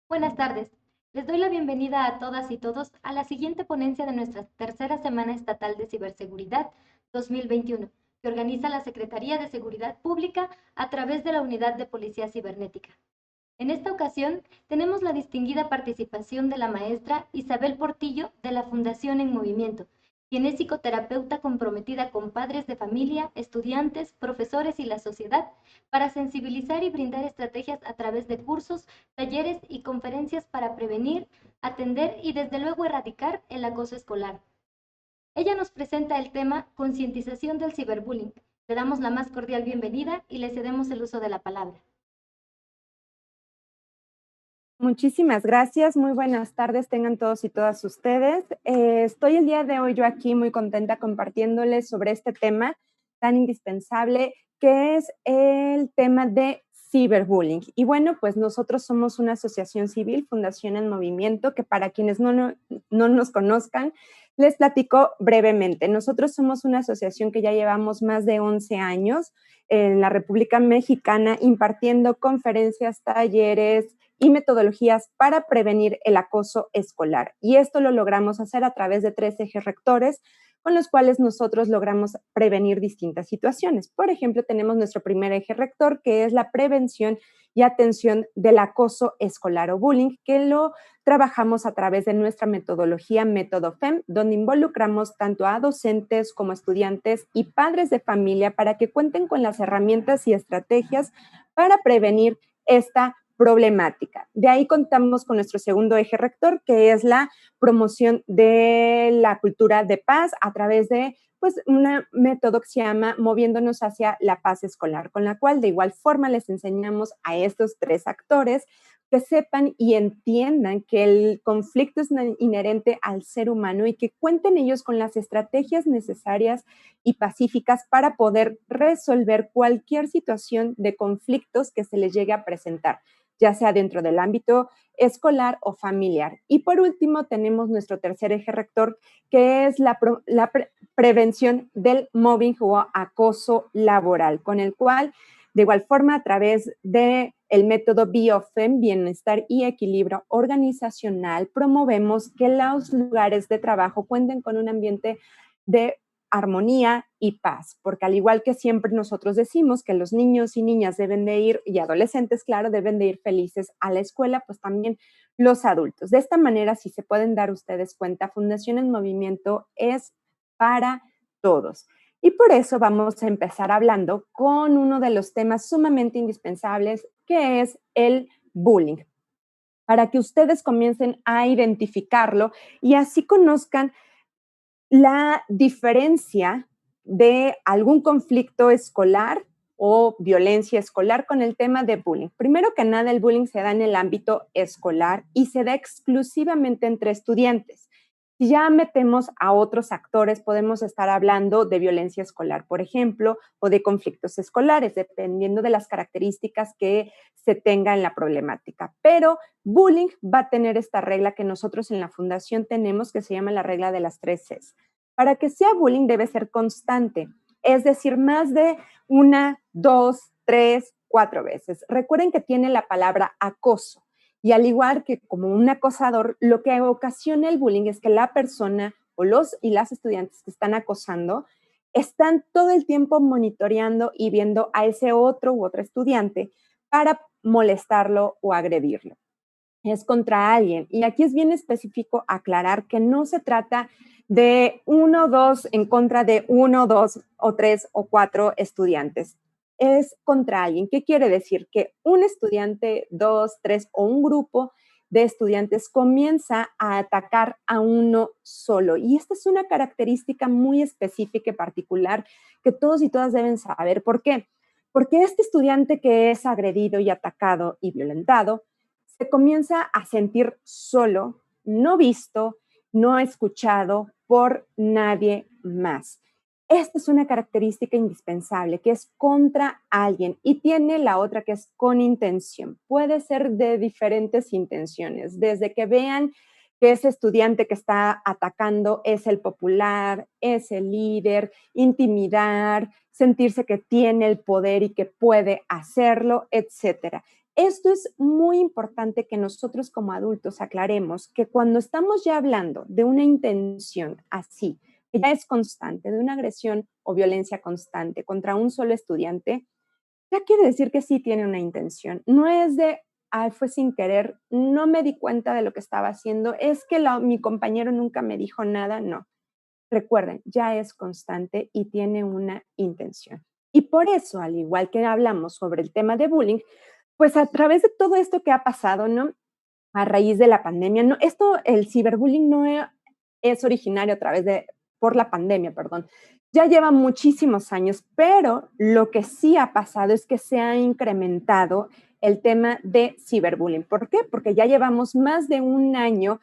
Buenas tardes. Les doy la bienvenida a todas y todos a la siguiente ponencia de nuestra tercera Semana Estatal de Ciberseguridad 2021, que organiza la Secretaría de Seguridad Pública a través de la Unidad de Policía Cibernética. En esta ocasión, tenemos la distinguida participación de la maestra Isabel Portillo de la Fundación En Movimiento, quien es psicoterapeuta comprometida con padres de familia, estudiantes, profesores y la sociedad para sensibilizar y brindar estrategias a través de cursos, talleres y conferencias para prevenir, atender y desde luego erradicar el acoso escolar. Ella nos presenta el tema concientización del ciberbullying. Le damos la más cordial bienvenida y le cedemos el uso de la palabra. Muchísimas gracias, muy buenas tardes tengan todos y todas ustedes. Estoy el día de hoy yo aquí muy contenta compartiéndoles sobre este tema tan indispensable que es el tema de ciberbullying. Y bueno, pues nosotros somos una asociación civil, Fundación en Movimiento, que para quienes no nos conozcan, les platico brevemente. Nosotros somos una asociación que ya llevamos más de 11 años en la República Mexicana impartiendo conferencias, talleres, y metodologías para prevenir el acoso escolar. Y esto lo logramos hacer a través de 3 ejes rectores con los cuales nosotros logramos prevenir distintas situaciones. Por ejemplo, tenemos nuestro primer eje rector, que es la prevención y atención del acoso escolar o bullying, que lo trabajamos a través de nuestra metodología Método FEM, donde involucramos tanto a docentes como estudiantes y padres de familia para que cuenten con las herramientas y estrategias para prevenir esta problemática. De ahí contamos con nuestro segundo eje rector, que es la promoción de la cultura de paz a través de pues, un método que se llama Moviéndonos hacia la paz escolar, con la cual de igual forma les enseñamos a estos 3 actores que sepan y entiendan que el conflicto es inherente al ser humano y que cuenten ellos con las estrategias necesarias y pacíficas para poder resolver cualquier situación de conflictos que se les llegue a presentar, ya sea dentro del ámbito escolar o familiar. Y por último, tenemos nuestro tercer eje rector, que es la prevención del mobbing o acoso laboral, con el cual, de igual forma, a través de el método BioFem, Bienestar y Equilibrio Organizacional, promovemos que los lugares de trabajo cuenten con un ambiente de armonía y paz, porque al igual que siempre nosotros decimos que los niños y niñas deben de ir, y adolescentes, claro, deben de ir felices a la escuela, pues también los adultos. De esta manera, si se pueden dar ustedes cuenta, Fundación en Movimiento es para todos. Y por eso vamos a empezar hablando con uno de los temas sumamente indispensables, que es el bullying, para que ustedes comiencen a identificarlo y así conozcan la diferencia de algún conflicto escolar o violencia escolar con el tema de bullying. Primero que nada, el bullying se da en el ámbito escolar y se da exclusivamente entre estudiantes. Si ya metemos a otros actores, podemos estar hablando de violencia escolar, por ejemplo, o de conflictos escolares, dependiendo de las características que se tenga en la problemática. Pero bullying va a tener esta regla que nosotros en la fundación tenemos, que se llama la regla de las 3 Cs. Para que sea bullying debe ser constante, es decir, más de 1, 2, 3, 4 veces. Recuerden que tiene la palabra acoso. Y al igual que como un acosador, lo que ocasiona el bullying es que la persona o los y las estudiantes que están acosando están todo el tiempo monitoreando y viendo a ese otro u otra estudiante para molestarlo o agredirlo. Es contra alguien. Y aquí es bien específico aclarar que no se trata de 1, 2 en contra de 1, 2 o 3 o 4 estudiantes. Es contra alguien. ¿Qué quiere decir? Que un estudiante, 2, 3 o un grupo de estudiantes comienza a atacar a uno solo. Y esta es una característica muy específica y particular que todos y todas deben saber. ¿Por qué? Porque este estudiante que es agredido y atacado y violentado se comienza a sentir solo, no visto, no escuchado por nadie más. Esta es una característica indispensable, que es contra alguien, y tiene la otra que es con intención. Puede ser de diferentes intenciones, desde que vean que ese estudiante que está atacando es el popular, es el líder, intimidar, sentirse que tiene el poder y que puede hacerlo, etcétera. Esto es muy importante que nosotros como adultos aclaremos que cuando estamos ya hablando de una intención así, que ya es constante, de una agresión o violencia constante contra un solo estudiante, ya quiere decir que sí tiene una intención. No es de, ay, fue sin querer, no me di cuenta de lo que estaba haciendo, es que mi compañero nunca me dijo nada, no. Recuerden, ya es constante y tiene una intención. Y por eso, al igual que hablamos sobre el tema de bullying, pues a través de todo esto que ha pasado, ¿no? A raíz de la pandemia, no, el ciberbullying no es originario a través de, por la pandemia, perdón. Ya lleva muchísimos años, pero lo que sí ha pasado es que se ha incrementado el tema de ciberbullying. ¿Por qué? Porque ya llevamos más de un año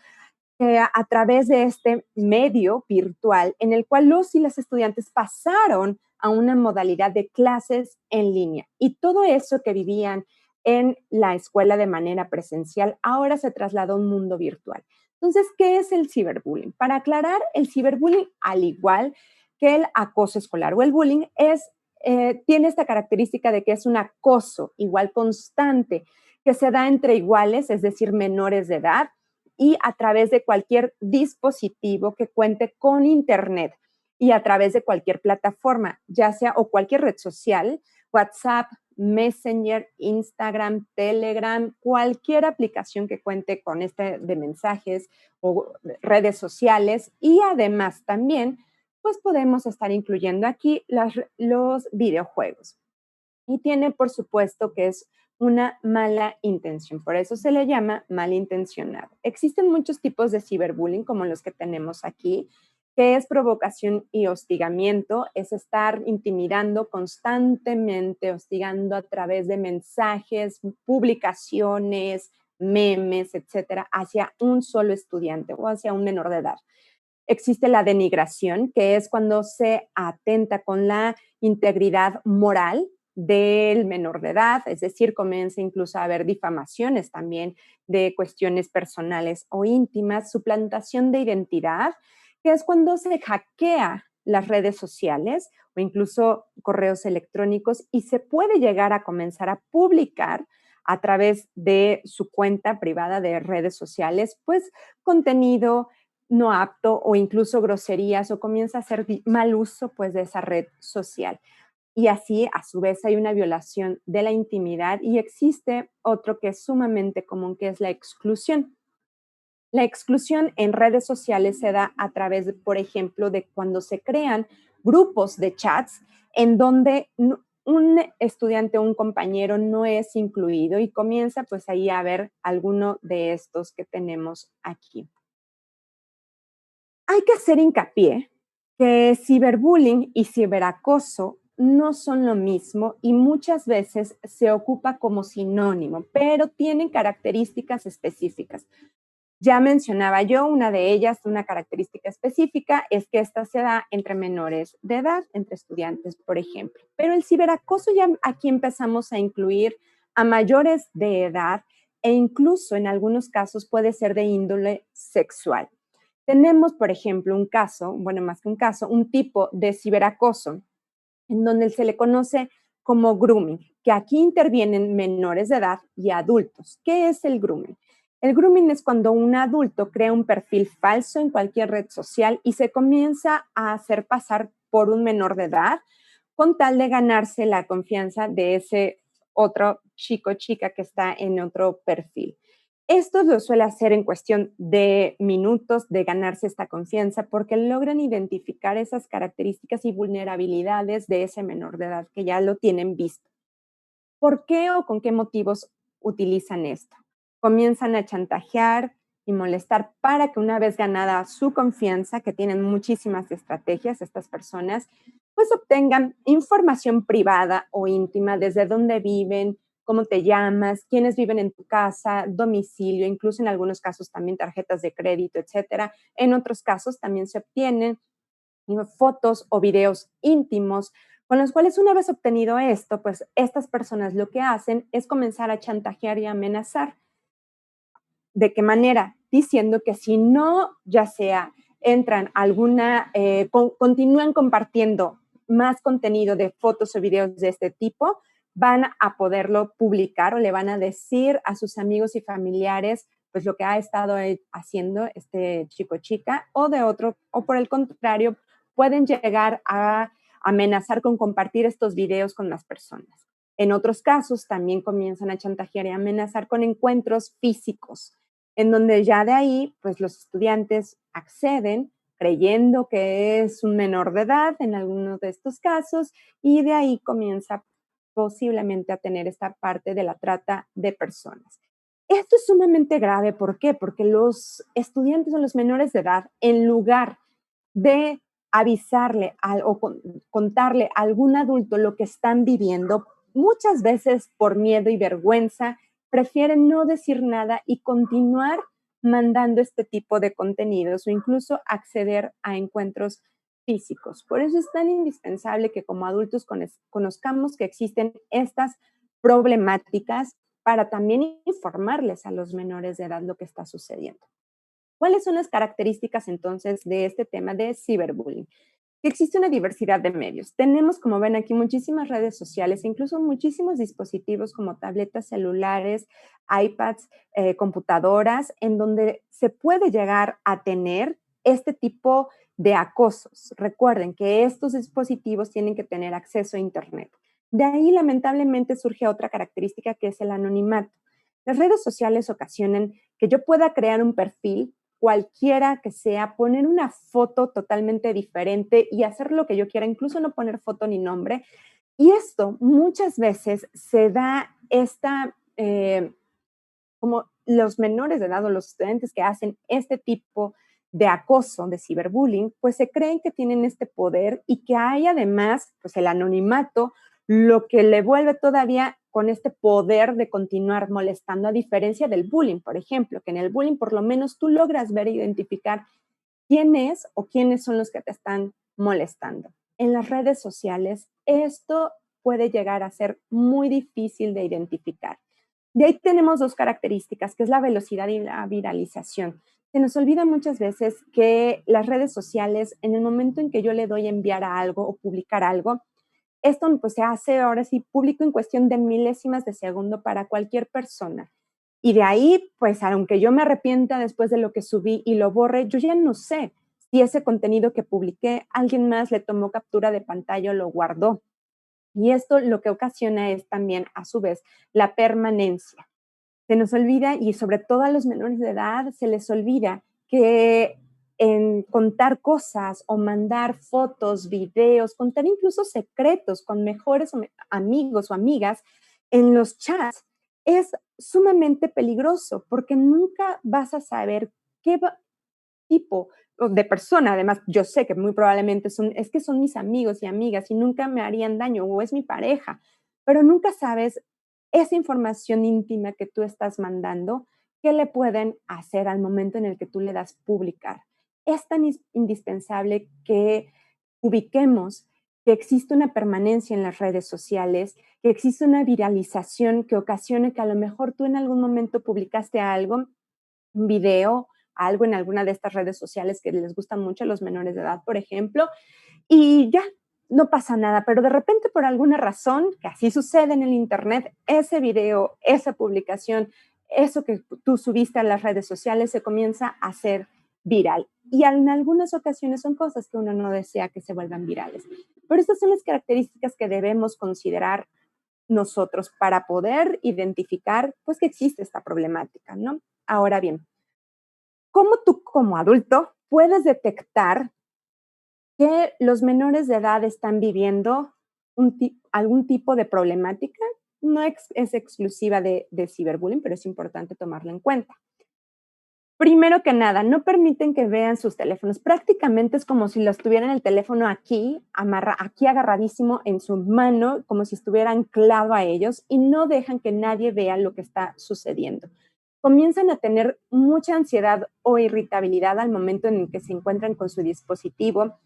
a través de este medio virtual en el cual los y las estudiantes pasaron a una modalidad de clases en línea. Y todo eso que vivían en la escuela de manera presencial ahora se trasladó a un mundo virtual. Entonces, ¿qué es el ciberbullying? Para aclarar, el ciberbullying, al igual que el acoso escolar o el bullying, tiene esta característica de que es un acoso igual constante que se da entre iguales, es decir, menores de edad, y a través de cualquier dispositivo que cuente con Internet y a través de cualquier plataforma, ya sea o cualquier red social, WhatsApp, Messenger, Instagram, Telegram, cualquier aplicación que cuente con de mensajes o redes sociales. Y además también, pues podemos estar incluyendo aquí los videojuegos. Y tiene, por supuesto, que es una mala intención. Por eso se le llama malintencionado. Existen muchos tipos de ciberbullying, como los que tenemos aquí, que es provocación y hostigamiento, es estar intimidando constantemente, hostigando a través de mensajes, publicaciones, memes, etcétera, hacia un solo estudiante o hacia un menor de edad. Existe la denigración, que es cuando se atenta con la integridad moral del menor de edad, es decir, comienza incluso a haber difamaciones también de cuestiones personales o íntimas, suplantación de identidad, que es cuando se hackea las redes sociales o incluso correos electrónicos y se puede llegar a comenzar a publicar a través de su cuenta privada de redes sociales, pues contenido no apto o incluso groserías o comienza a hacer mal uso pues de esa red social. Y así, a su vez, hay una violación de la intimidad y existe otro que es sumamente común, que es la exclusión. La exclusión en redes sociales se da a través, por ejemplo, de cuando se crean grupos de chats en donde un estudiante o un compañero no es incluido y comienza pues ahí a ver alguno de estos que tenemos aquí. Hay que hacer hincapié que ciberbullying y ciberacoso no son lo mismo y muchas veces se ocupa como sinónimo, pero tienen características específicas. Ya mencionaba yo una de ellas, una característica específica es que esta se da entre menores de edad, entre estudiantes, por ejemplo. Pero el ciberacoso ya aquí empezamos a incluir a mayores de edad e incluso en algunos casos puede ser de índole sexual. Tenemos, por ejemplo, un caso, bueno, más que un caso, un tipo de ciberacoso en donde se le conoce como grooming, que aquí intervienen menores de edad y adultos. ¿Qué es el grooming? El grooming es cuando un adulto crea un perfil falso en cualquier red social y se comienza a hacer pasar por un menor de edad con tal de ganarse la confianza de ese otro chico o chica que está en otro perfil. Esto lo suele hacer en cuestión de minutos de ganarse esta confianza porque logran identificar esas características y vulnerabilidades de ese menor de edad que ya lo tienen visto. ¿Por qué o con qué motivos utilizan esto? Comienzan a chantajear y molestar para que una vez ganada su confianza, que tienen muchísimas estrategias estas personas, pues obtengan información privada o íntima desde dónde viven, cómo te llamas, quiénes viven en tu casa, domicilio, incluso en algunos casos también tarjetas de crédito, etcétera. En otros casos también se obtienen fotos o videos íntimos, con los cuales una vez obtenido esto, pues estas personas lo que hacen es comenzar a chantajear y amenazar. ¿De qué manera? Diciendo que si no, ya sea entran continúan compartiendo más contenido de fotos o videos de este tipo, van a poderlo publicar o le van a decir a sus amigos y familiares pues lo que ha estado haciendo este chico o chica, o por el contrario, pueden llegar a amenazar con compartir estos videos con las personas. En otros casos también comienzan a chantajear y amenazar con encuentros físicos, en donde ya de ahí, pues los estudiantes acceden creyendo que es un menor de edad en algunos de estos casos, y de ahí comienza posiblemente a tener esta parte de la trata de personas. Esto es sumamente grave, ¿por qué? Porque los estudiantes o los menores de edad, en lugar de avisarle o contarle a algún adulto lo que están viviendo, muchas veces por miedo y vergüenza, prefieren no decir nada y continuar mandando este tipo de contenidos o incluso acceder a encuentros físicos. Por eso es tan indispensable que como adultos conozcamos que existen estas problemáticas para también informarles a los menores de edad lo que está sucediendo. ¿Cuáles son las características entonces de este tema de ciberbullying? Existe una diversidad de medios. Tenemos, como ven aquí, muchísimas redes sociales, incluso muchísimos dispositivos como tabletas celulares, iPads, computadoras, en donde se puede llegar a tener este tipo de acosos. Recuerden que estos dispositivos tienen que tener acceso a Internet. De ahí, lamentablemente, surge otra característica que es el anonimato. Las redes sociales ocasionan que yo pueda crear un perfil cualquiera que sea, poner una foto totalmente diferente y hacer lo que yo quiera, incluso no poner foto ni nombre. Y esto muchas veces se da como los menores de edad o los estudiantes que hacen este tipo de acoso, de ciberbullying, pues se creen que tienen este poder y que hay además, pues el anonimato, lo que le vuelve todavía con este poder de continuar molestando, a diferencia del bullying, por ejemplo, que en el bullying por lo menos tú logras ver e identificar quién es o quiénes son los que te están molestando. En las redes sociales, esto puede llegar a ser muy difícil de identificar. De ahí tenemos dos características, que es la velocidad y la viralización. Se nos olvida muchas veces que las redes sociales, en el momento en que yo le doy a enviar a algo o publicar algo, esto pues se hace ahora sí público en cuestión de milésimas de segundo para cualquier persona. Y de ahí, pues aunque yo me arrepienta después de lo que subí y lo borre, yo ya no sé si ese contenido que publiqué, alguien más le tomó captura de pantalla o lo guardó. Y esto lo que ocasiona es también, a su vez, la permanencia. Se nos olvida, y sobre todo a los menores de edad, se les olvida que en contar cosas o mandar fotos, videos, contar incluso secretos con mejores amigos o amigas en los chats es sumamente peligroso porque nunca vas a saber qué tipo de persona. Además, yo sé que muy probablemente es que son mis amigos y amigas y nunca me harían daño, o es mi pareja, pero nunca sabes esa información íntima que tú estás mandando, qué le pueden hacer al momento en el que tú le das publicar. Es tan indispensable que ubiquemos que existe una permanencia en las redes sociales, que existe una viralización que ocasione que a lo mejor tú en algún momento publicaste algo, un video, algo en alguna de estas redes sociales que les gustan mucho a los menores de edad, por ejemplo, y ya no pasa nada, pero de repente por alguna razón, que así sucede en el Internet, ese video, esa publicación, eso que tú subiste a las redes sociales se comienza a hacer viral. Y en algunas ocasiones son cosas que uno no desea que se vuelvan virales. Pero estas son las características que debemos considerar nosotros para poder identificar pues que existe esta problemática, ¿no? Ahora bien, ¿cómo tú como adulto puedes detectar que los menores de edad están viviendo algún tipo de problemática? No es exclusiva de ciberbullying, pero es importante tomarlo en cuenta. Primero que nada, no permiten que vean sus teléfonos. Prácticamente es como si los tuvieran el teléfono aquí agarradísimo en su mano, como si estuviera anclado a ellos, y no dejan que nadie vea lo que está sucediendo. Comienzan a tener mucha ansiedad o irritabilidad al momento en el que se encuentran con su dispositivo.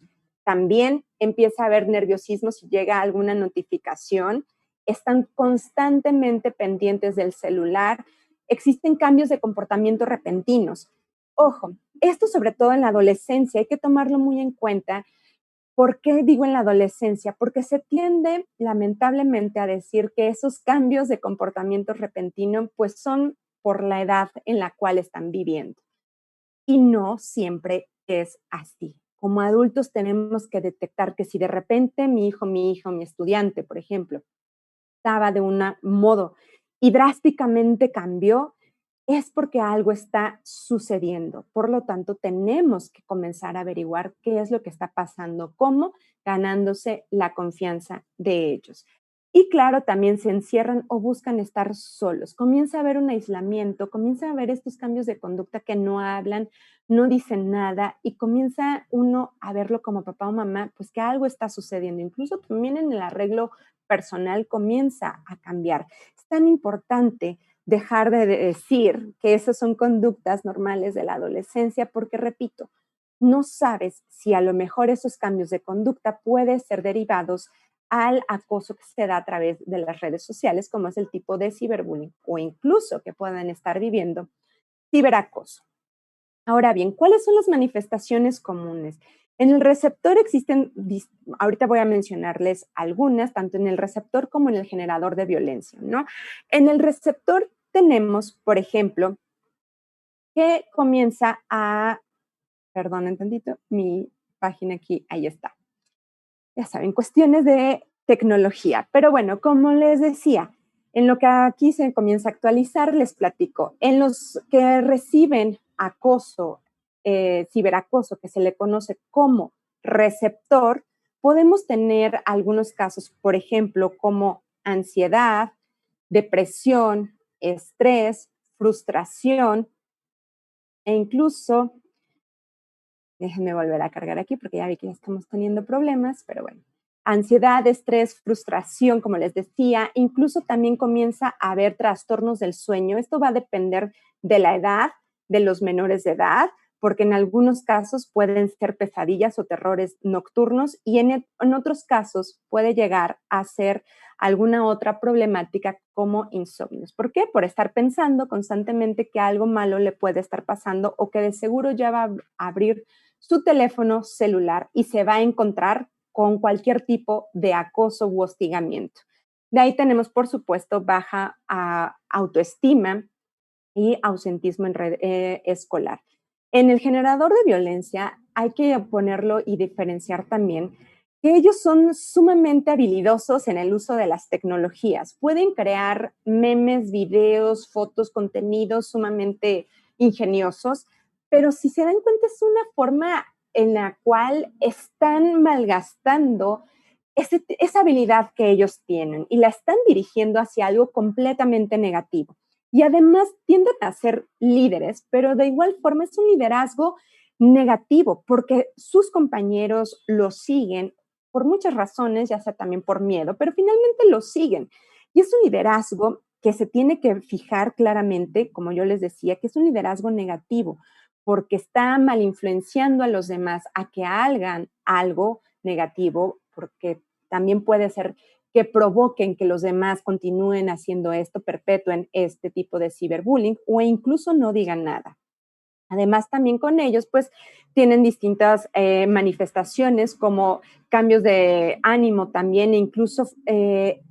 También empieza a haber nerviosismo si llega alguna notificación. Están constantemente pendientes del celular. Existen cambios de comportamiento repentinos. Ojo, esto sobre todo en la adolescencia hay que tomarlo muy en cuenta ¿Por qué digo en la adolescencia? Porque se tiende lamentablemente a decir que esos cambios de comportamiento repentino pues son por la edad en la cual están viviendo. Y no siempre es así. Como adultos tenemos que detectar que si de repente mi hijo, mi hija, mi estudiante, por ejemplo, estaba de un modo y drásticamente cambió, es porque algo está sucediendo. Por lo tanto, tenemos que comenzar a averiguar qué es lo que está pasando, cómo ganándose la confianza de ellos. Y claro, también se encierran o buscan estar solos. Comienza a haber un aislamiento, comienza a haber estos cambios de conducta que no hablan, no dicen nada y comienza uno a verlo como papá o mamá, pues que algo está sucediendo. Incluso también en el arreglo personal comienza a cambiar. Es tan importante dejar de decir que esas son conductas normales de la adolescencia, porque repito, no sabes si a lo mejor esos cambios de conducta pueden ser derivados al acoso que se da a través de las redes sociales, como es el tipo de ciberbullying, o incluso que puedan estar viviendo ciberacoso. Ahora bien, ¿cuáles son las manifestaciones comunes? En el receptor existen, ahorita voy a mencionarles algunas, tanto en el receptor como en el generador de violencia, ¿no? En el receptor tenemos, por ejemplo, que comienza a, perdón, tantito, mi página aquí, ahí está. Ya saben, cuestiones de tecnología. Pero bueno, como les decía, en lo que aquí se comienza a actualizar, les platico. En los que reciben acoso, ciberacoso, que se le conoce como receptor, podemos tener algunos casos, por ejemplo, como ansiedad, depresión, estrés, frustración e incluso, déjenme volver a cargar aquí porque ya vi que ya estamos teniendo problemas, pero bueno. Ansiedad, estrés, frustración, como les decía, incluso también comienza a haber trastornos del sueño. Esto va a depender de la edad de los menores de edad, porque en algunos casos pueden ser pesadillas o terrores nocturnos y en otros casos puede llegar a ser alguna otra problemática como insomnios. ¿Por qué? Por estar pensando constantemente que algo malo le puede estar pasando o que de seguro ya va a abrir su teléfono celular y se va a encontrar con cualquier tipo de acoso u hostigamiento. De ahí tenemos, por supuesto, baja autoestima y ausentismo en red, escolar. En el generador de violencia hay que ponerlo y diferenciar también que ellos son sumamente habilidosos en el uso de las tecnologías. Pueden crear memes, videos, fotos, contenidos sumamente ingeniosos, pero si se dan cuenta es una forma en la cual están malgastando esa habilidad que ellos tienen y la están dirigiendo hacia algo completamente negativo. Y además tienden a ser líderes, pero de igual forma es un liderazgo negativo porque sus compañeros lo siguen por muchas razones, ya sea también por miedo, pero finalmente lo siguen. Y es un liderazgo que se tiene que fijar claramente, como yo les decía, que es un liderazgo negativo, porque está mal influenciando a los demás a que hagan algo negativo, porque también puede ser que provoquen que los demás continúen haciendo esto, perpetúen este tipo de ciberbullying o incluso no digan nada. Además, también con ellos, pues, tienen distintas manifestaciones como cambios de ánimo también, e incluso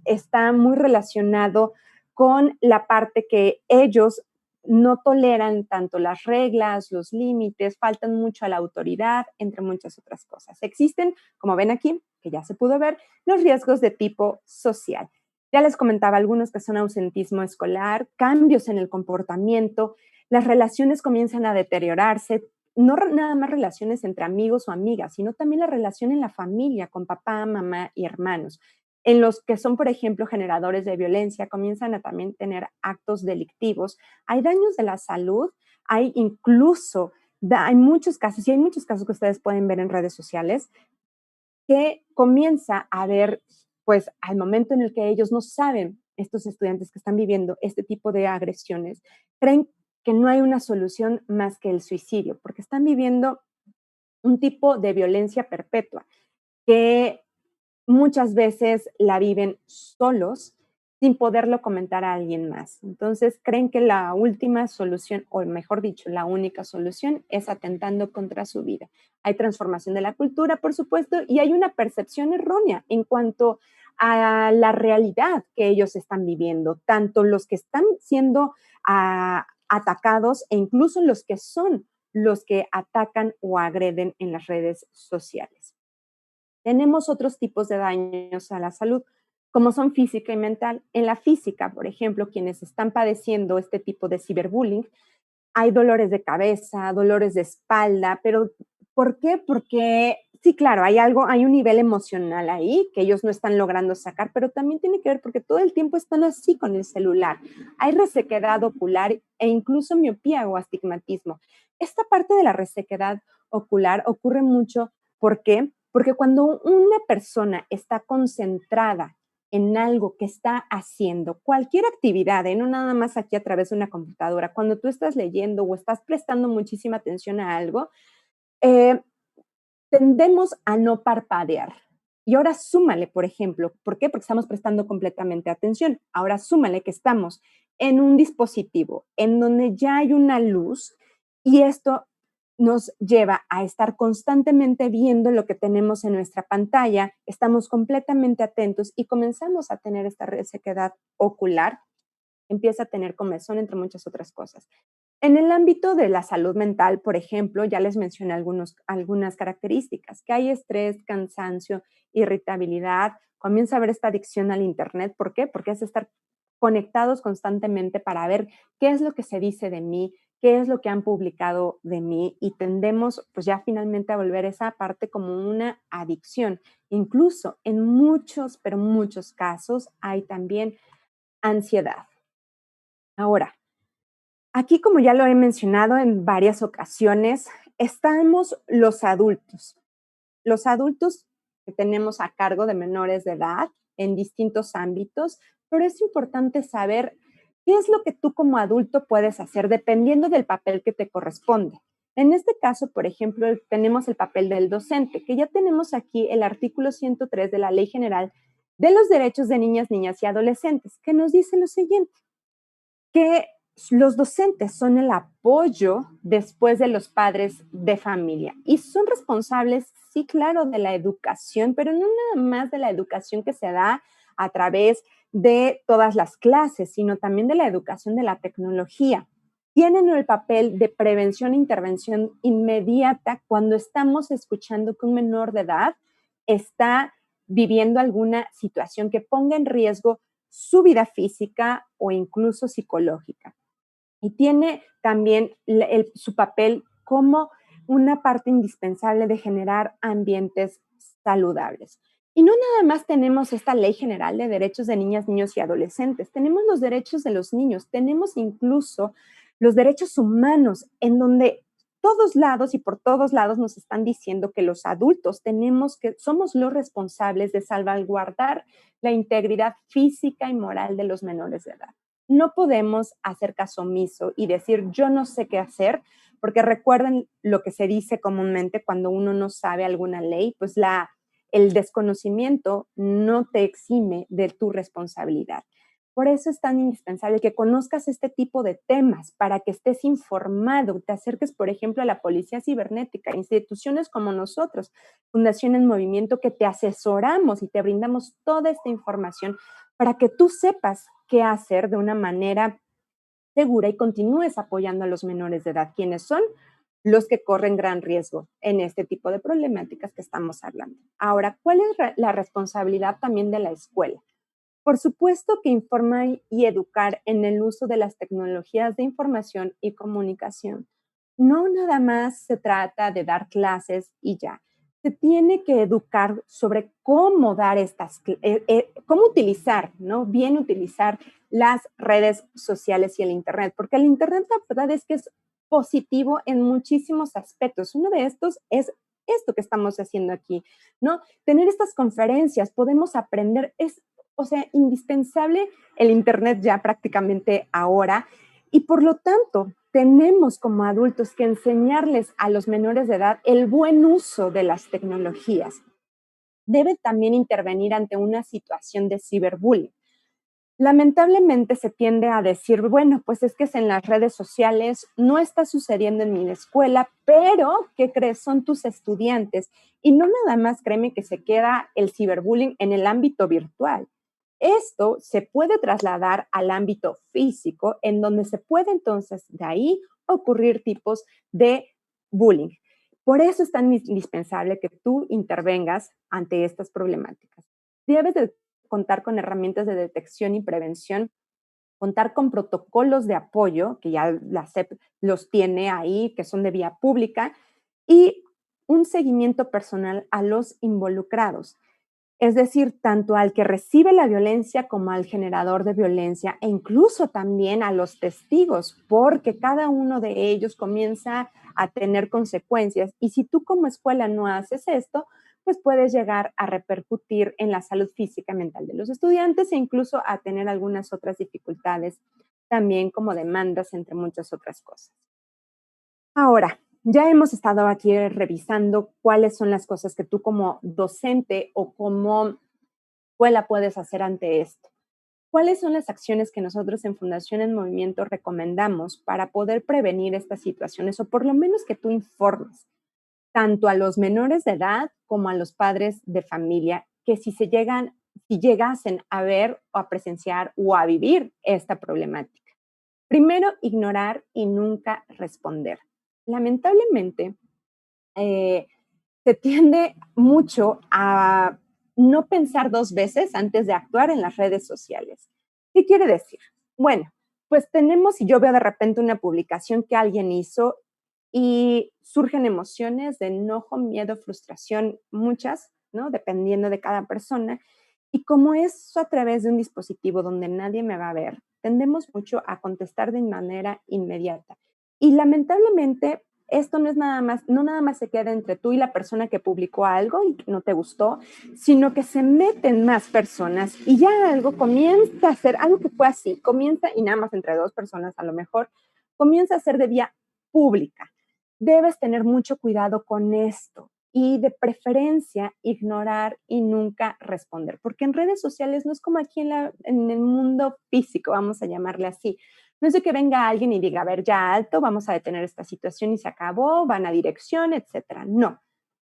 está muy relacionado con la parte que ellos no toleran tanto las reglas, los límites, faltan mucho a la autoridad, entre muchas otras cosas. Existen, como ven aquí, que ya se pudo ver, los riesgos de tipo social. Ya les comentaba algunos que son ausentismo escolar, cambios en el comportamiento, las relaciones comienzan a deteriorarse, no nada más relaciones entre amigos o amigas, sino también la relación en la familia con papá, mamá y hermanos. En los que son, por ejemplo, generadores de violencia, comienzan a también tener actos delictivos. Hay daños de la salud, hay incluso, hay muchos casos, y hay muchos casos que ustedes pueden ver en redes sociales, que comienza a haber, pues, al momento en el que ellos no saben, estos estudiantes que están viviendo este tipo de agresiones, creen que no hay una solución más que el suicidio, porque están viviendo un tipo de violencia perpetua que muchas veces la viven solos sin poderlo comentar a alguien más. Entonces, creen que la última solución, o mejor dicho, la única solución es atentando contra su vida. Hay transformación de la cultura, por supuesto, y hay una percepción errónea en cuanto a la realidad que ellos están viviendo, tanto los que están siendo atacados e incluso los que son los que atacan o agreden en las redes sociales. Tenemos otros tipos de daños a la salud, como son física y mental. En la física, por ejemplo, quienes están padeciendo este tipo de ciberbullying, hay dolores de cabeza, dolores de espalda, pero ¿por qué? Porque sí, claro, hay un nivel emocional ahí que ellos no están logrando sacar, pero también tiene que ver porque todo el tiempo están así con el celular. Hay resequedad ocular e incluso miopía o astigmatismo. Esta parte de la resequedad ocular ocurre mucho, ¿por qué? Porque cuando una persona está concentrada en algo que está haciendo, cualquier actividad, no nada más aquí a través de una computadora, cuando tú estás leyendo o estás prestando muchísima atención a algo, eh, tendemos a no parpadear. Y ahora súmale, por ejemplo, ¿por qué? Porque estamos prestando completamente atención. Ahora súmale que estamos en un dispositivo en donde ya hay una luz y esto nos lleva a estar constantemente viendo lo que tenemos en nuestra pantalla, estamos completamente atentos y comenzamos a tener esta resequedad ocular, empieza a tener comezón, entre muchas otras cosas. En el ámbito de la salud mental, por ejemplo, ya les mencioné algunas características, que hay estrés, cansancio, irritabilidad, comienza a haber esta adicción al Internet. ¿Por qué? Porque es estar conectados constantemente para ver qué es lo que se dice de mí, qué es lo que han publicado de mí y tendemos pues ya finalmente a volver esa parte como una adicción. Incluso en muchos, pero muchos casos hay también ansiedad. Ahora, aquí, como ya lo he mencionado en varias ocasiones, estamos los adultos. Los adultos que tenemos a cargo de menores de edad en distintos ámbitos, pero es importante saber qué es lo que tú como adulto puedes hacer dependiendo del papel que te corresponde. En este caso, por ejemplo, tenemos el papel del docente, que ya tenemos aquí el artículo 103 de la Ley General de los Derechos de Niñas, Niñas y Adolescentes, que nos dice lo siguiente, que los docentes son el apoyo después de los padres de familia y son responsables, sí, claro, de la educación, pero no nada más de la educación que se da a través de todas las clases, sino también de la educación de la tecnología. Tienen el papel de prevención e intervención inmediata cuando estamos escuchando que un menor de edad está viviendo alguna situación que ponga en riesgo su vida física o incluso psicológica. Y tiene también su papel como una parte indispensable de generar ambientes saludables. Y no nada más tenemos esta Ley General de Derechos de Niñas, Niños y Adolescentes, tenemos los derechos de los niños, tenemos incluso los derechos humanos, en donde todos lados y por todos lados nos están diciendo que los adultos somos los responsables de salvaguardar la integridad física y moral de los menores de edad. No podemos hacer caso omiso y decir yo no sé qué hacer, porque recuerden lo que se dice comúnmente cuando uno no sabe alguna ley, pues el desconocimiento no te exime de tu responsabilidad. Por eso es tan indispensable que conozcas este tipo de temas para que estés informado, te acerques, por ejemplo, a la Policía Cibernética, instituciones como nosotros, Fundación en Movimiento, que te asesoramos y te brindamos toda esta información para que tú sepas qué hacer de una manera segura y continúes apoyando a los menores de edad, quienes son los que corren gran riesgo en este tipo de problemáticas que estamos hablando. Ahora, ¿cuál es la responsabilidad también de la escuela? Por supuesto que informar y educar en el uso de las tecnologías de información y comunicación. No nada más se trata de dar clases y ya. Se tiene que educar sobre cómo dar cómo utilizar, ¿no? Bien utilizar las redes sociales y el Internet, porque el Internet la verdad es que es positivo en muchísimos aspectos. Uno de estos es esto que estamos haciendo aquí, ¿no? Tener estas conferencias, podemos aprender, o sea, indispensable el Internet ya prácticamente ahora y por lo tanto tenemos como adultos que enseñarles a los menores de edad el buen uso de las tecnologías. Debe también intervenir ante una situación de ciberbullying. Lamentablemente se tiende a decir, bueno, pues es que es en las redes sociales, no está sucediendo en mi escuela, pero ¿qué crees? Son tus estudiantes. Y no nada más créeme que se queda el ciberbullying en el ámbito virtual. Esto se puede trasladar al ámbito físico, en donde se puede entonces de ahí ocurrir tipos de bullying. Por eso es tan indispensable que tú intervengas ante estas problemáticas. Debes de contar con herramientas de detección y prevención, contar con protocolos de apoyo, que ya la SEP los tiene ahí, que son de vía pública, y un seguimiento personal a los involucrados. Es decir, tanto al que recibe la violencia como al generador de violencia e incluso también a los testigos, porque cada uno de ellos comienza a tener consecuencias. Y si tú como escuela no haces esto, pues puedes llegar a repercutir en la salud física y mental de los estudiantes e incluso a tener algunas otras dificultades, también como demandas, entre muchas otras cosas. Ahora, ya hemos estado aquí revisando cuáles son las cosas que tú como docente o como escuela puedes hacer ante esto. ¿Cuáles son las acciones que nosotros en Fundación en Movimiento recomendamos para poder prevenir estas situaciones o por lo menos que tú informes tanto a los menores de edad como a los padres de familia que si llegasen a ver o a presenciar o a vivir esta problemática? Primero, ignorar y nunca responder. Lamentablemente, eh, se tiende mucho a no pensar dos veces antes de actuar en las redes sociales. ¿Qué quiere decir? Bueno, pues tenemos, y yo veo de repente una publicación que alguien hizo y surgen emociones de enojo, miedo, frustración, muchas, ¿no? Dependiendo de cada persona. Y como es a través de un dispositivo donde nadie me va a ver, tendemos mucho a contestar de manera inmediata. Y lamentablemente esto no es nada más, no nada más se queda entre tú y la persona que publicó algo y que no te gustó, sino que se meten más personas y ya algo comienza a ser, algo que fue así, comienza y nada más entre dos personas a lo mejor, comienza a ser de vía pública. Debes tener mucho cuidado con esto y de preferencia ignorar y nunca responder, porque en redes sociales no es como aquí en el mundo físico, vamos a llamarle así. No es de que venga alguien y diga, a ver, ya alto, vamos a detener esta situación y se acabó, van a dirección, etcétera. No.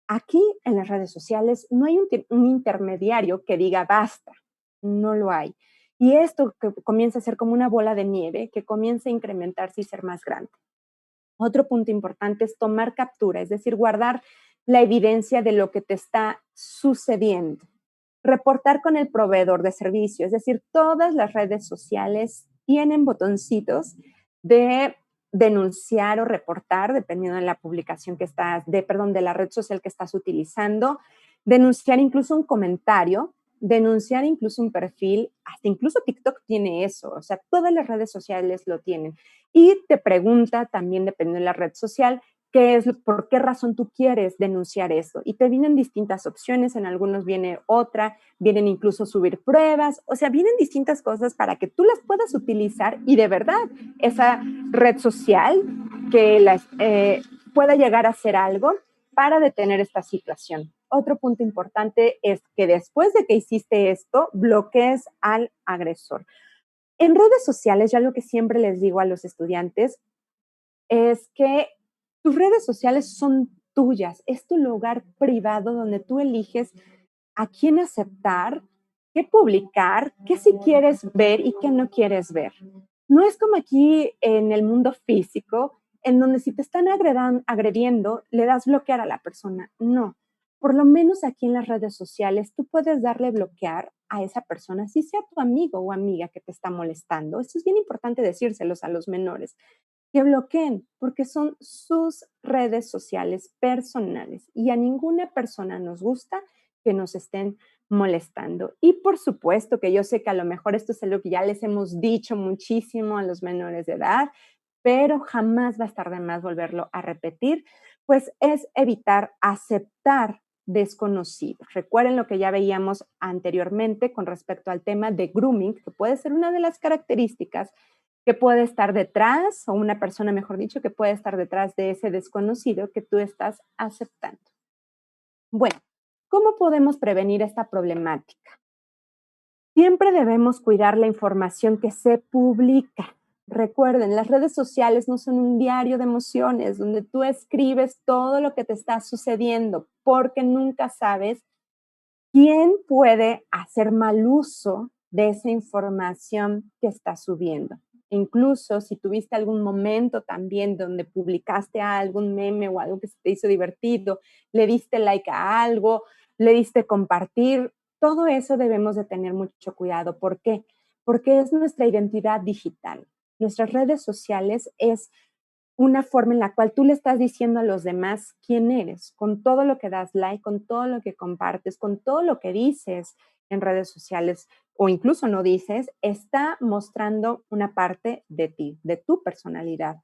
Aquí en las redes sociales no hay un intermediario que diga basta, no lo hay. Y esto que comienza a ser como una bola de nieve que comienza a incrementarse y ser más grande. Otro punto importante es tomar captura, es decir, guardar la evidencia de lo que te está sucediendo. Reportar con el proveedor de servicio, es decir, todas las redes sociales tienen botoncitos de denunciar o reportar, dependiendo de la publicación que estás, de la red social que estás utilizando, denunciar incluso un comentario, denunciar incluso un perfil, hasta incluso TikTok tiene eso, o sea, todas las redes sociales lo tienen. Y te pregunta también, dependiendo de la red social, por qué razón tú quieres denunciar esto. Y te vienen distintas opciones, en algunos viene otra, vienen incluso subir pruebas, o sea, vienen distintas cosas para que tú las puedas utilizar y de verdad esa red social pueda llegar a hacer algo para detener esta situación. Otro punto importante es que después de que hiciste esto, bloquees al agresor. En redes sociales, ya lo que siempre les digo a los estudiantes es que tus redes sociales son tuyas, es tu lugar privado donde tú eliges a quién aceptar, qué publicar, qué sí quieres ver y qué no quieres ver. No es como aquí en el mundo físico, en donde si te están agrediendo, le das bloquear a la persona. No, por lo menos aquí en las redes sociales, tú puedes darle bloquear a esa persona, si sea tu amigo o amiga que te está molestando. Esto es bien importante decírselos a los menores que bloqueen, porque son sus redes sociales personales y a ninguna persona nos gusta que nos estén molestando. Y por supuesto que yo sé que a lo mejor esto es algo que ya les hemos dicho muchísimo a los menores de edad, pero jamás va a estar de más volverlo a repetir, pues es evitar aceptar desconocidos. Recuerden lo que ya veíamos anteriormente con respecto al tema de grooming, que puede ser una de las características que puede estar detrás, o una persona, mejor dicho, que puede estar detrás de ese desconocido que tú estás aceptando. Bueno, ¿cómo podemos prevenir esta problemática? Siempre debemos cuidar la información que se publica. Recuerden, las redes sociales no son un diario de emociones donde tú escribes todo lo que te está sucediendo, porque nunca sabes quién puede hacer mal uso de esa información que estás subiendo. Incluso si tuviste algún momento también donde publicaste algún meme o algo que se te hizo divertido, le diste like a algo, le diste compartir, todo eso debemos de tener mucho cuidado. ¿Por qué? Porque es nuestra identidad digital. Nuestras redes sociales es una forma en la cual tú le estás diciendo a los demás quién eres, con todo lo que das like, con todo lo que compartes, con todo lo que dices en redes sociales o incluso no dices, está mostrando una parte de ti, de tu personalidad.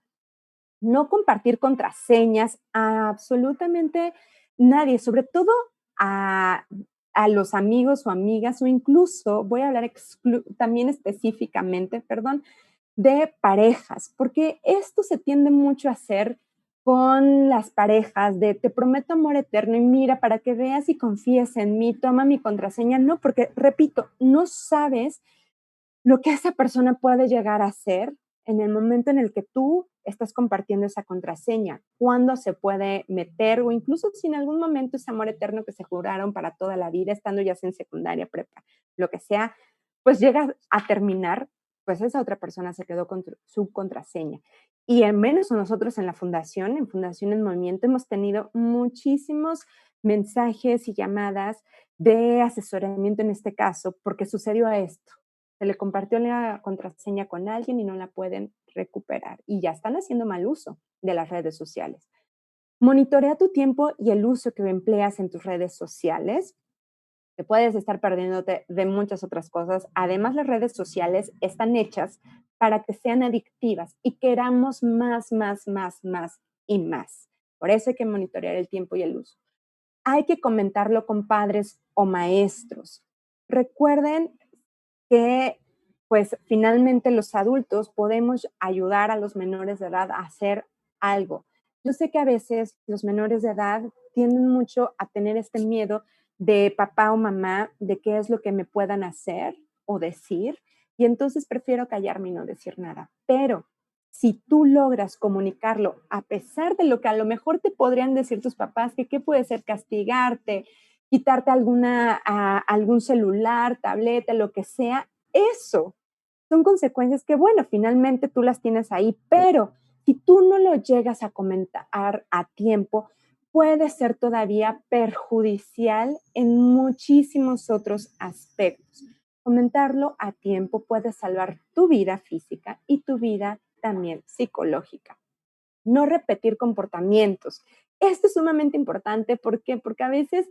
No compartir contraseñas a absolutamente nadie, sobre todo a, a los amigos o amigas, o incluso, voy a hablar también específicamente, perdón, de parejas, porque esto se tiende mucho a hacer con las parejas de te prometo amor eterno y mira, para que veas y confíes en mí, toma mi contraseña. No, porque repito, no sabes lo que esa persona puede llegar a hacer en el momento en el que tú estás compartiendo esa contraseña, cuándo se puede meter o incluso si en algún momento ese amor eterno que se juraron para toda la vida, estando ya sea en secundaria, prepa, lo que sea, pues llega a terminar, pues esa otra persona se quedó con su contraseña. Y al menos nosotros en la fundación, en Fundación en Movimiento, hemos tenido muchísimos mensajes y llamadas de asesoramiento en este caso, porque sucedió esto. Se le compartió la contraseña con alguien y no la pueden recuperar. Y ya están haciendo mal uso de las redes sociales. Monitorea tu tiempo y el uso que empleas en tus redes sociales. Te puedes estar perdiéndote de muchas otras cosas. Además, las redes sociales están hechas para que sean adictivas y queramos más, más, más, más y más. Por eso hay que monitorear el tiempo y el uso. Hay que comentarlo con padres o maestros. Recuerden que pues finalmente los adultos podemos ayudar a los menores de edad a hacer algo. Yo sé que a veces los menores de edad tienden mucho a tener este miedo de papá o mamá, de qué es lo que me puedan hacer o decir, y entonces prefiero callarme y no decir nada. Pero si tú logras comunicarlo, a pesar de lo que a lo mejor te podrían decir tus papás, que qué puede ser castigarte, quitarte algún celular, tableta, lo que sea, eso son consecuencias que, bueno, finalmente tú las tienes ahí, pero si tú no lo llegas a comentar a tiempo, puede ser todavía perjudicial en muchísimos otros aspectos. Comentarlo a tiempo puede salvar tu vida física y tu vida también psicológica. No repetir comportamientos. Esto es sumamente importante. ¿Por qué? Porque a veces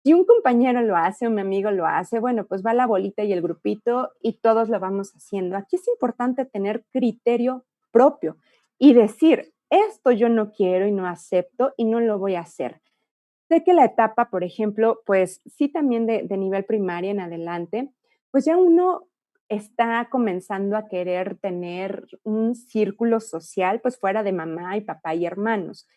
si un compañero lo hace o mi amigo lo hace, bueno, pues va la bolita y el grupito y todos lo vamos haciendo. Aquí es importante tener criterio propio y decir, esto yo no quiero y no acepto y no lo voy a hacer. Sé que la etapa, por ejemplo, pues sí también de nivel primaria en adelante, pues ya uno está comenzando a querer tener un círculo social, pues fuera de mamá y papá y hermanos.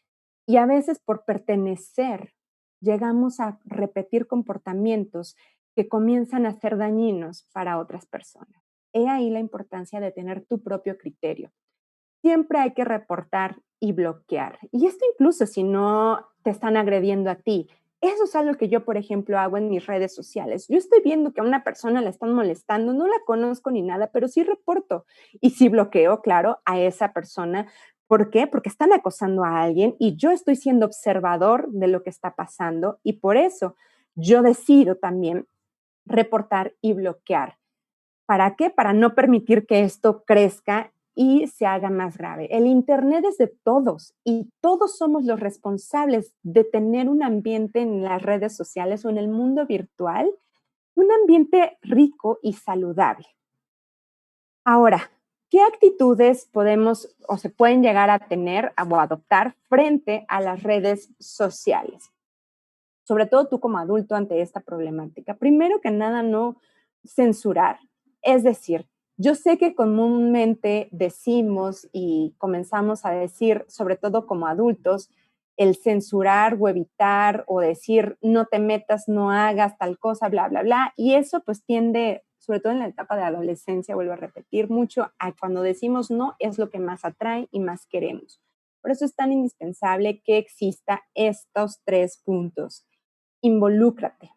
Y a veces por pertenecer, llegamos a repetir comportamientos que comienzan a ser dañinos para otras personas. He ahí la importancia de tener tu propio criterio. Siempre hay que reportar y bloquear. Y esto incluso si no te están agrediendo a ti. Eso es algo que yo, por ejemplo, hago en mis redes sociales. Yo estoy viendo que a una persona la están molestando, no la conozco ni nada, pero sí reporto. Y sí bloqueo, claro, a esa persona. ¿Por qué? Porque están acosando a alguien y yo estoy siendo observador de lo que está pasando y por eso yo decido también reportar y bloquear. ¿Para qué? Para no permitir que esto crezca y se haga más grave. El Internet es de todos y todos somos los responsables de tener un ambiente en las redes sociales o en el mundo virtual, un ambiente rico y saludable. Ahora, ¿qué actitudes podemos o se pueden llegar a tener o adoptar frente a las redes sociales? Sobre todo tú como adulto ante esta problemática. Primero que nada, no censurar. Es decir, yo sé que comúnmente decimos y comenzamos a decir, sobre todo como adultos, el censurar o evitar o decir no te metas, no hagas tal cosa, bla, bla, bla. Y eso pues tiende sobre todo en la etapa de adolescencia, vuelvo a repetir mucho, a cuando decimos no es lo que más atrae y más queremos. Por eso es tan indispensable que exista estos 3 puntos. Involúcrate,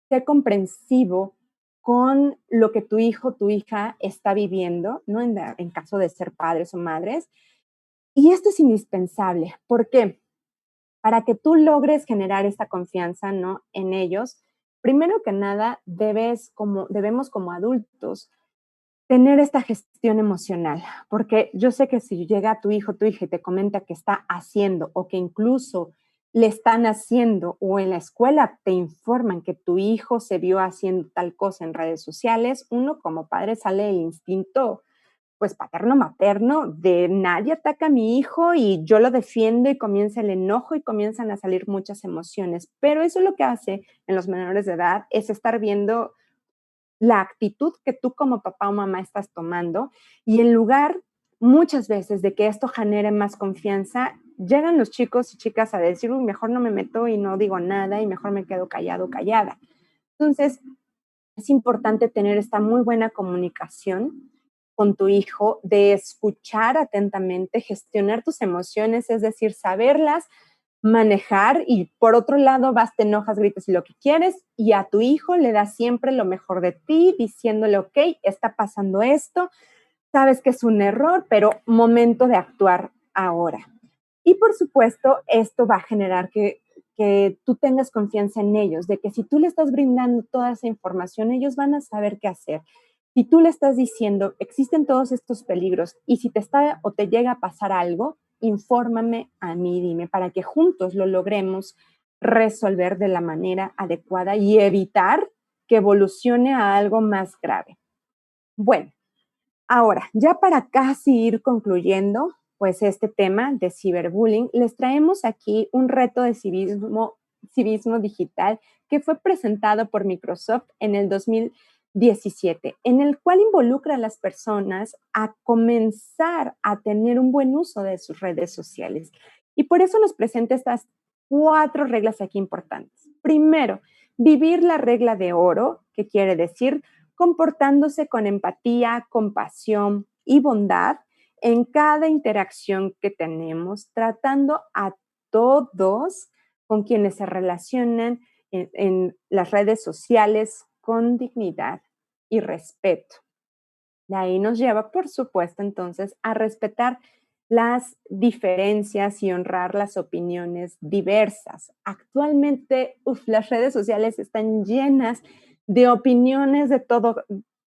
sé comprensivo con lo que tu hijo o tu hija está viviendo, ¿no? En caso de ser padres o madres. Y esto es indispensable. ¿Por qué? Para que tú logres generar esta confianza, ¿no? En ellos, primero que nada, debemos como adultos tener esta gestión emocional, porque yo sé que si llega tu hijo, tu hija y te comenta que está haciendo o que incluso le están haciendo o en la escuela te informan que tu hijo se vio haciendo tal cosa en redes sociales, uno como padre sale el instinto pues paterno materno de nadie ataca a mi hijo y yo lo defiendo y comienza el enojo y comienzan a salir muchas emociones. Pero eso lo que hace en los menores de edad es estar viendo la actitud que tú como papá o mamá estás tomando y en lugar muchas veces de que esto genere más confianza, llegan los chicos y chicas a decir, uy, mejor no me meto y no digo nada y mejor me quedo callado o callada. Entonces, es importante tener esta muy buena comunicación con tu hijo, de escuchar atentamente, gestionar tus emociones, es decir, saberlas manejar y por otro lado vas, te enojas, gritas y lo que quieres y a tu hijo le das siempre lo mejor de ti, diciéndole, ok, está pasando esto, sabes que es un error, pero momento de actuar ahora. Y por supuesto, esto va a generar que tú tengas confianza en ellos, de que si tú le estás brindando toda esa información, ellos van a saber qué hacer. Si tú le estás diciendo, existen todos estos peligros y si te está o te llega a pasar algo, infórmame a mí, dime, para que juntos lo logremos resolver de la manera adecuada y evitar que evolucione a algo más grave. Bueno, ahora, ya para casi ir concluyendo, pues este tema de ciberbullying, les traemos aquí un reto de civismo digital que fue presentado por Microsoft en el 2017, en el cual involucra a las personas a comenzar a tener un buen uso de sus redes sociales. Y por eso nos presenta estas 4 reglas aquí importantes. Primero, vivir la regla de oro, que quiere decir comportándose con empatía, compasión y bondad en cada interacción que tenemos, tratando a todos con quienes se relacionan en las redes sociales con dignidad y respeto. De ahí nos lleva, por supuesto, entonces, a respetar las diferencias y honrar las opiniones diversas. Actualmente, las redes sociales están llenas de opiniones de todo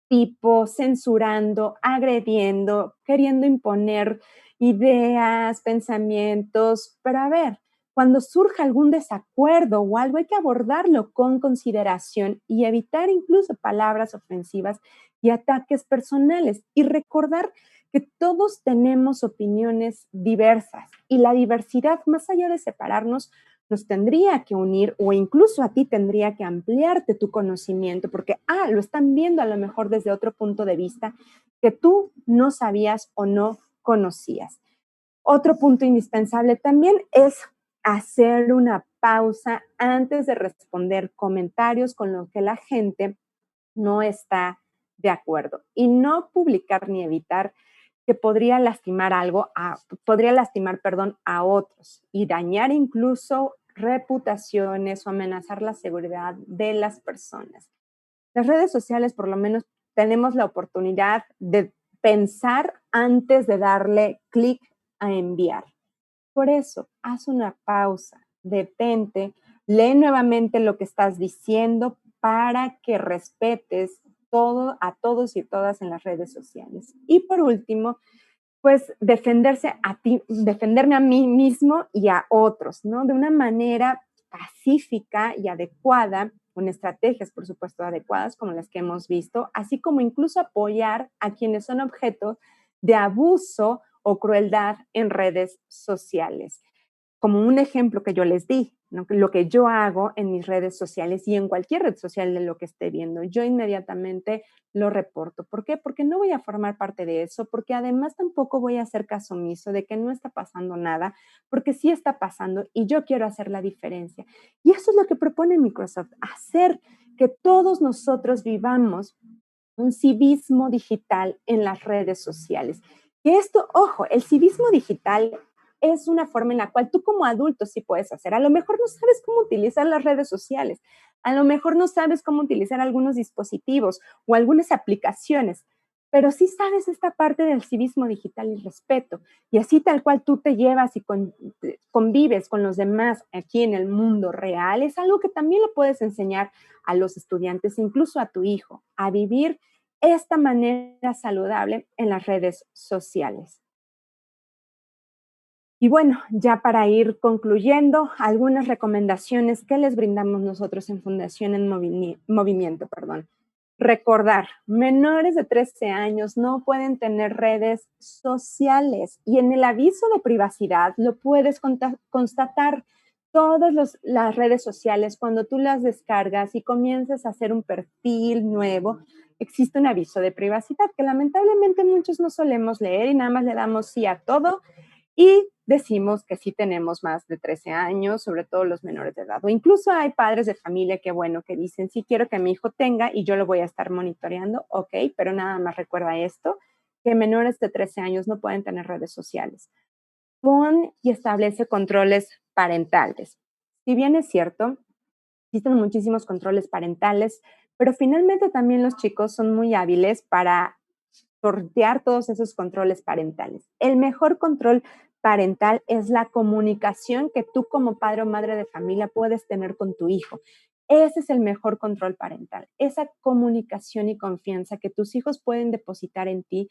tipo, censurando, agrediendo, queriendo imponer ideas, pensamientos, pero a ver, cuando surja algún desacuerdo o algo, hay que abordarlo con consideración y evitar incluso palabras ofensivas y ataques personales y recordar que todos tenemos opiniones diversas y la diversidad, más allá de separarnos, nos tendría que unir o incluso a ti tendría que ampliarte tu conocimiento porque, lo están viendo a lo mejor desde otro punto de vista que tú no sabías o no conocías. Otro punto indispensable también es hacer una pausa antes de responder comentarios con los que la gente no está de acuerdo y no publicar ni evitar que podría lastimar, perdón, a otros y dañar incluso reputaciones o amenazar la seguridad de las personas. Las redes sociales, por lo menos, tenemos la oportunidad de pensar antes de darle clic a enviar. Por eso, haz una pausa, detente, lee nuevamente lo que estás diciendo para que respetes a todos y todas en las redes sociales. Y por último, pues defenderme a mí mismo y a otros, ¿no? De una manera pacífica y adecuada, con estrategias, por supuesto, adecuadas como las que hemos visto, así como incluso apoyar a quienes son objeto de abuso o crueldad en redes sociales. Como un ejemplo que yo les di, ¿no? Lo que yo hago en mis redes sociales y en cualquier red social de lo que esté viendo, yo inmediatamente lo reporto. ¿Por qué? Porque no voy a formar parte de eso, porque además tampoco voy a hacer caso omiso de que no está pasando nada, porque sí está pasando y yo quiero hacer la diferencia. Y eso es lo que propone Microsoft, hacer que todos nosotros vivamos un civismo digital en las redes sociales. Que esto, ojo, el civismo digital es una forma en la cual tú como adulto sí puedes hacer. A lo mejor no sabes cómo utilizar las redes sociales, a lo mejor no sabes cómo utilizar algunos dispositivos o algunas aplicaciones, pero sí sabes esta parte del civismo digital y respeto. Y así tal cual tú te llevas y convives con los demás aquí en el mundo real, es algo que también lo puedes enseñar a los estudiantes, incluso a tu hijo, a vivir esta manera saludable en las redes sociales. Y bueno, ya para ir concluyendo, algunas recomendaciones que les brindamos nosotros en Fundación en Movimiento, perdón. Recordar, menores de 13 años no pueden tener redes sociales y en el aviso de privacidad lo puedes constatar. Todas las redes sociales, cuando tú las descargas y comienzas a hacer un perfil nuevo, existe un aviso de privacidad que lamentablemente muchos no solemos leer y nada más le damos sí a todo y decimos que sí tenemos más de 13 años, sobre todo los menores de edad. O incluso hay padres de familia que, bueno, que dicen, sí quiero que mi hijo tenga y yo lo voy a estar monitoreando, ok, pero nada más recuerda esto, que menores de 13 años no pueden tener redes sociales. Pon y establece controles parentales. Si bien es cierto, existen muchísimos controles parentales, pero finalmente también los chicos son muy hábiles para sortear todos esos controles parentales. El mejor control parental es la comunicación que tú como padre o madre de familia puedes tener con tu hijo. Ese es el mejor control parental, esa comunicación y confianza que tus hijos pueden depositar en ti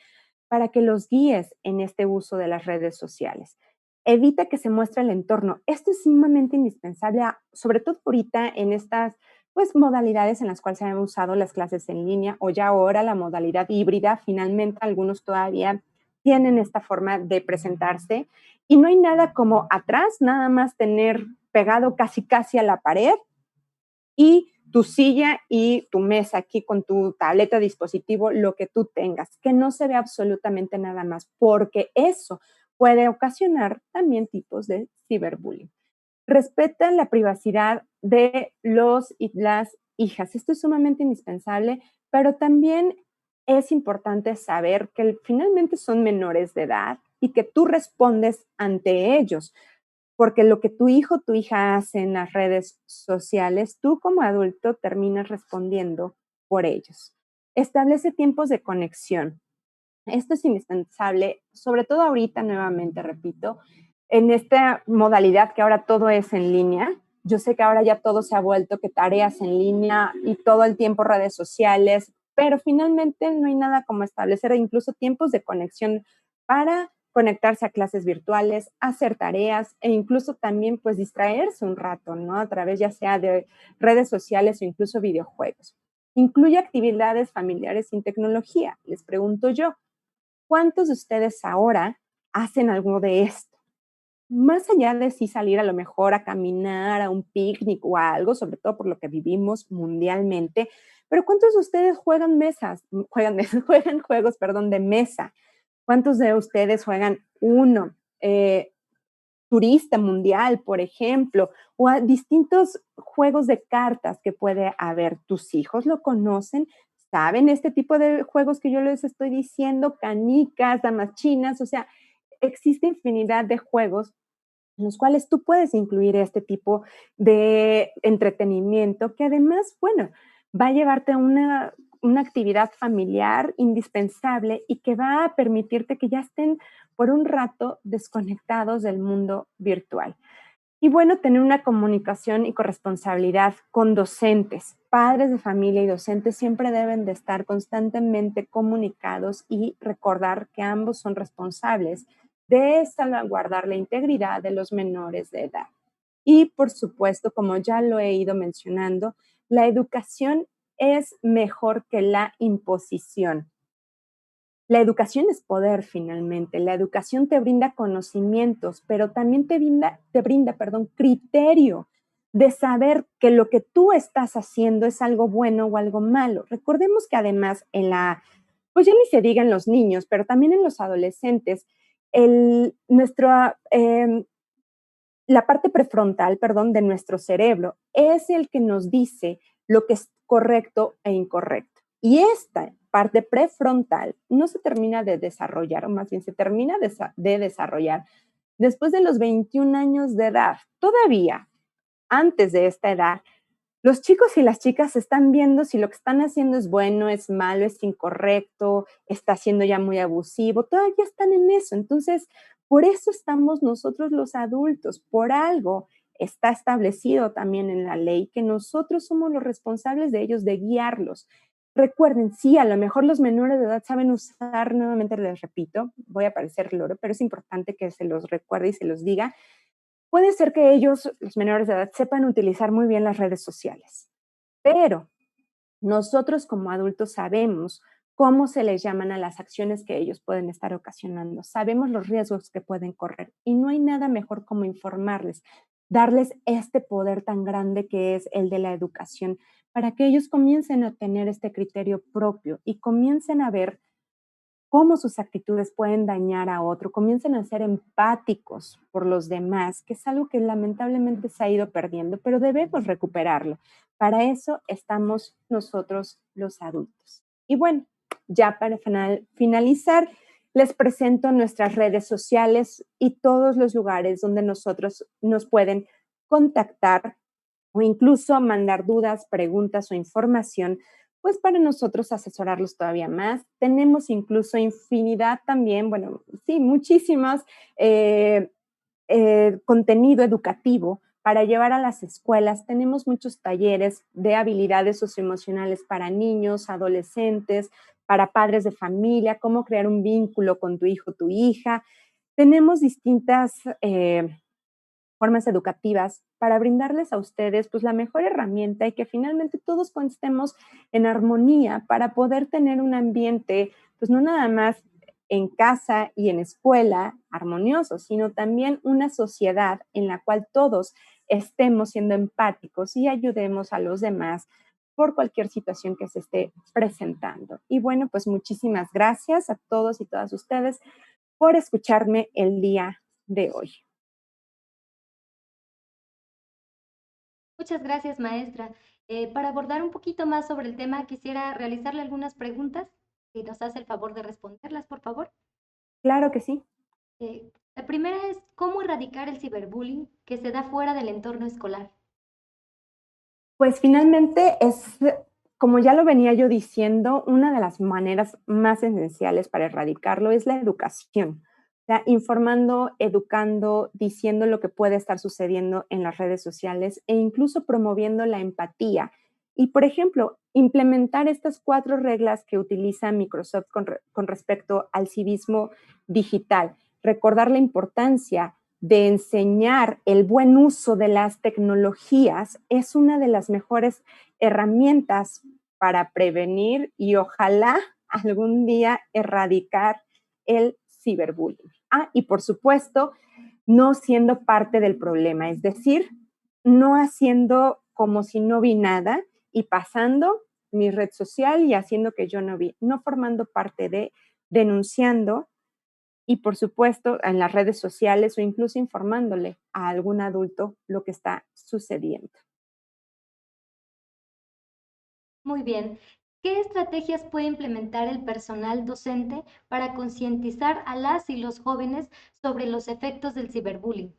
para que los guíes en este uso de las redes sociales. Evita que se muestre el entorno. Esto es sumamente indispensable, sobre todo ahorita en estas pues modalidades en las cuales se han usado las clases en línea o ya ahora la modalidad híbrida. Finalmente algunos todavía tienen esta forma de presentarse y no hay nada como atrás, nada más tener pegado casi casi a la pared y tu silla y tu mesa aquí con tu tableta, dispositivo, lo que tú tengas, que no se ve absolutamente nada más, porque eso puede ocasionar también tipos de ciberbullying. Respeta la privacidad de los y las hijas. Esto es sumamente indispensable, pero también es importante saber que finalmente son menores de edad y que tú respondes ante ellos, porque lo que tu hijo o tu hija hace en las redes sociales, tú como adulto terminas respondiendo por ellos. Establece tiempos de conexión. Esto es indispensable, sobre todo ahorita, nuevamente, repito, en esta modalidad que ahora todo es en línea. Yo sé que ahora ya todo se ha vuelto que tareas en línea y todo el tiempo redes sociales, pero finalmente no hay nada como establecer incluso tiempos de conexión para conectarse a clases virtuales, hacer tareas e incluso también pues distraerse un rato, ¿no? A través ya sea de redes sociales o incluso videojuegos. Incluye actividades familiares sin tecnología. Les pregunto yo, ¿cuántos de ustedes ahora hacen algo de esto? Más allá de sí salir a lo mejor a caminar, a un picnic o a algo, sobre todo por lo que vivimos mundialmente, pero ¿cuántos de ustedes juegan juegos, perdón, de mesa? ¿Cuántos de ustedes juegan uno? Turista mundial, por ejemplo, o a distintos juegos de cartas que puede haber. ¿Tus hijos lo conocen? ¿Saben este tipo de juegos que yo les estoy diciendo? Canicas, damas chinas, o sea, existe infinidad de juegos en los cuales tú puedes incluir este tipo de entretenimiento que además, bueno, va a llevarte a una actividad familiar indispensable y que va a permitirte que ya estén por un rato desconectados del mundo virtual. Y bueno, tener una comunicación y corresponsabilidad con docentes, padres de familia y docentes siempre deben de estar constantemente comunicados y recordar que ambos son responsables de salvaguardar la integridad de los menores de edad. Y por supuesto, como ya lo he ido mencionando, la educación es mejor que la imposición. La educación es poder finalmente. La educación te brinda conocimientos, pero también te brinda, perdón, criterio de saber que lo que tú estás haciendo es algo bueno o algo malo. Recordemos que además pues ya ni se diga en los niños, pero también en los adolescentes, el, nuestro, la parte prefrontal, perdón, de nuestro cerebro es el que nos dice lo que es correcto e incorrecto. Y parte prefrontal no se termina de desarrollar, o más bien se termina de desarrollar después de los 21 años de edad. Todavía antes de esta edad, los chicos y las chicas están viendo si lo que están haciendo es bueno, es malo, es incorrecto, está siendo ya muy abusivo, todavía están en eso. Entonces, por eso estamos nosotros los adultos, por algo está establecido también en la ley que nosotros somos los responsables de ellos, de guiarlos. Recuerden, sí, a lo mejor los menores de edad saben usar, nuevamente les repito, voy a parecer loro, pero es importante que se los recuerde y se los diga. Puede ser que ellos, los menores de edad, sepan utilizar muy bien las redes sociales, pero nosotros como adultos sabemos cómo se les llaman a las acciones que ellos pueden estar ocasionando, sabemos los riesgos que pueden correr y no hay nada mejor como informarles, darles este poder tan grande que es el de la educación, para que ellos comiencen a tener este criterio propio y comiencen a ver cómo sus actitudes pueden dañar a otro, comiencen a ser empáticos por los demás, que es algo que lamentablemente se ha ido perdiendo, pero debemos recuperarlo. Para eso estamos nosotros los adultos. Y bueno, ya para finalizar, les presento nuestras redes sociales y todos los lugares donde nosotros nos pueden contactar o incluso mandar dudas, preguntas o información, pues para nosotros asesorarlos todavía más. Tenemos incluso infinidad también, bueno, sí, muchísimos contenido educativo para llevar a las escuelas. Tenemos muchos talleres de habilidades socioemocionales para niños, adolescentes, para padres de familia, cómo crear un vínculo con tu hijo, tu hija. Tenemos distintas formas educativas para brindarles a ustedes pues la mejor herramienta y que finalmente todos estemos en armonía para poder tener un ambiente pues no nada más en casa y en escuela armonioso, sino también una sociedad en la cual todos estemos siendo empáticos y ayudemos a los demás por cualquier situación que se esté presentando. Y bueno, pues muchísimas gracias a todos y todas ustedes por escucharme el día de hoy. Muchas gracias, maestra. Para abordar un poquito más sobre el tema, quisiera realizarle algunas preguntas. Si nos hace el favor de responderlas, por favor. Claro que sí. La primera es, ¿cómo erradicar el ciberbullying que se da fuera del entorno escolar? Pues finalmente es, como ya lo venía yo diciendo, una de las maneras más esenciales para erradicarlo es la educación. O sea, informando, educando, diciendo lo que puede estar sucediendo en las redes sociales e incluso promoviendo la empatía. Y, por ejemplo, implementar estas 4 reglas que utiliza Microsoft con respecto al civismo digital. Recordar la importancia de enseñar el buen uso de las tecnologías es una de las mejores herramientas para prevenir y ojalá algún día erradicar el ciberbullying. Ah, y por supuesto, no siendo parte del problema, es decir, no haciendo como si no vi nada y pasando mi red social y haciendo que yo no vi, no formando parte de, denunciando y por supuesto en las redes sociales o incluso informándole a algún adulto lo que está sucediendo. Muy bien. ¿Qué estrategias puede implementar el personal docente para concientizar a las y los jóvenes sobre los efectos del ciberbullying?